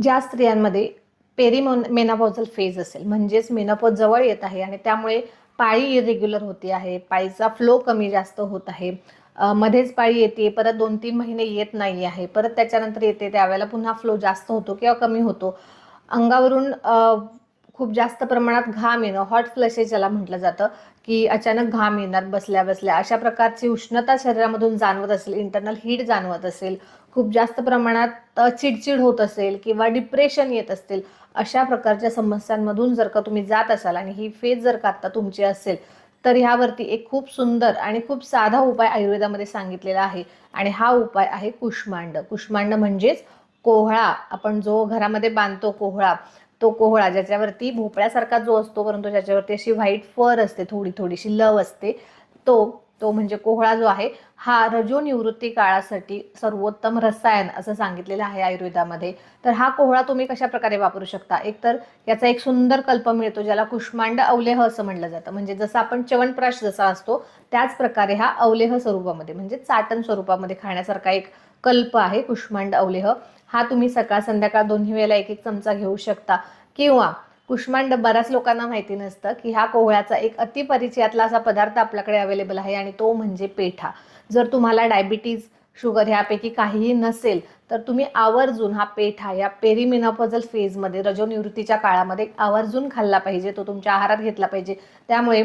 ज्या स्त्रियांमध्ये menopausal phase असेल, म्हणजेच मेनोपॉज जवळ येत आहे आणि त्यामुळे पाळी इरेग्युलर होते आहे, पाळीचा फ्लो कमी जास्त होत आहे, मध्येच पाळी येते, परत 2-3 महिने येत नाही आहे, परत त्याच्यानंतर येते, त्यावेळेला पुन्हा फ्लो जास्त होतो किंवा कमी होतो, अंगावरून खूप जास्त प्रमाणात घाम येणं, हॉट फ्लशेस ज्याला म्हटलं जातं, की अचानक घाम येणार बसल्या बसल्या, अशा प्रकारची उष्णता शरीरामधून जाणवत असेल, इंटरनल हीट जाणवत असेल, खूप जास्त प्रमाणात चिडचिड होत असेल किंवा डिप्रेशन येत असतील, अशा प्रकारच्या समस्यांमधून जर का तुम्ही जात असाल आणि ही फेज जर का आता तुमची असेल, तर ह्यावरती एक खूप सुंदर आणि खूप साधा उपाय आयुर्वेदामध्ये सांगितलेला आहे आणि हा उपाय आहे कुष्मांड. कुष्मांड म्हणजेच कोहळा, आपण जो घरामध्ये बांधतो कोहळा, तो कोहळा ज्याच्यावरती भोपळ्यासारखा जो असतो, परंतु ज्याच्यावरती अशी व्हाईट फर असते, थोडी थोडीशी लव असते, तो तो म्हणजे कोहळा जो आहे, हा रजोनिवृत्ती काळासाठी सर्वोत्तम रसायन असं सांगितलेलं आहे आयुर्वेदामध्ये. तर हा कोहळा तुम्ही कशा प्रकारे वापरू शकता? एकतर याचा एक सुंदर कल्प मिळतो, ज्याला कुष्मांड अवलेह असं म्हटलं जातं. म्हणजे जसं आपण च्यवनप्राश जसा असतो, त्याच प्रकारे हा अवलेह स्वरूपामध्ये म्हणजे चाटण स्वरूपामध्ये खाण्यासारखा एक कल्प आहे कुष्मांड अवलेह. हा तुम्ही सकाळ संध्याकाळ दोन्ही वेळेला 1-1 चमचा घेऊ शकता. किंवा कुष्मांड बऱ्याच लोकांना माहिती नसतं की हा कोहळ्याचा एक अतिपरिचयातला असा पदार्थ आपल्याकडे अवेलेबल आहे आणि तो म्हणजे पेठा. जर तुम्हाला डायबिटीज, शुगर ह्यापैकी काहीही नसेल, तर तुम्ही आवर्जून हा पेठा या पेरिमेनोपॉझल फेजमध्ये, रजोनिवृत्तीच्या काळामध्ये आवर्जून खाल्ला पाहिजे, तो तुमच्या आहारात घेतला पाहिजे. त्यामुळे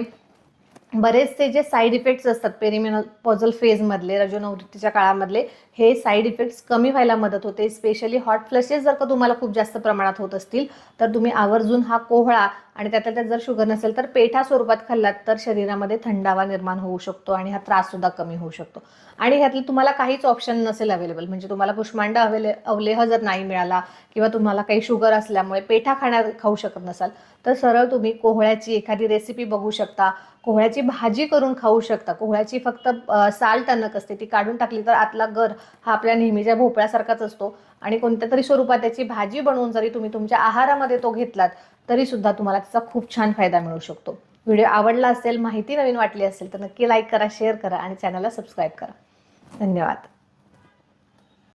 बरेचसे जे साईड इफेक्ट्स असतात पेरिमेनोपॉझल फेजमधले, रजोनिवृत्तीच्या काळामधले, हे साईड इफेक्ट्स कमी व्हायला मदत होते. स्पेशली हॉट फ्लशेस जर का तुम्हाला खूप जास्त प्रमाणात होत असतील, तर तुम्ही आवर्जून हा कोहळा आणि त्यातल्या त्यात जर शुगर नसेल तर पेठा स्वरूपात खाल्लात, तर शरीरामध्ये थंडावा निर्माण होऊ शकतो आणि हा त्राससुद्धा कमी होऊ शकतो. आणि ह्यातलं तुम्हाला काहीच ऑप्शन नसेल अवेलेबल, म्हणजे तुम्हाला कुष्मांड अवलेह जर नाही मिळाला किंवा तुम्हाला काही शुगर असल्यामुळे पेठा खाऊ शकत नसाल, तर सरळ तुम्ही कोहळ्याची एखादी रेसिपी बघू शकता, कोहळ्याची भाजी करून खाऊ शकता. कोहळ्याची फक्त साल टणक असते, ती काढून टाकली तर आतला गर हा आपल्या नेहमीच्या भोपळ्यासारखाच असतो आणि कोणत्या तरी स्वरूपात त्याची भाजी बनवून जरी तुम्ही तुमच्या आहारामध्ये तो घेतलात, तरी सुद्धा तुम्हाला त्याचा खूप छान फायदा मिळू शकतो. व्हिडिओ आवडला असेल, माहिती नवीन वाटली असेल, तर नक्की लाईक करा, शेअर करा आणि चॅनलला सबस्क्राईब करा. धन्यवाद.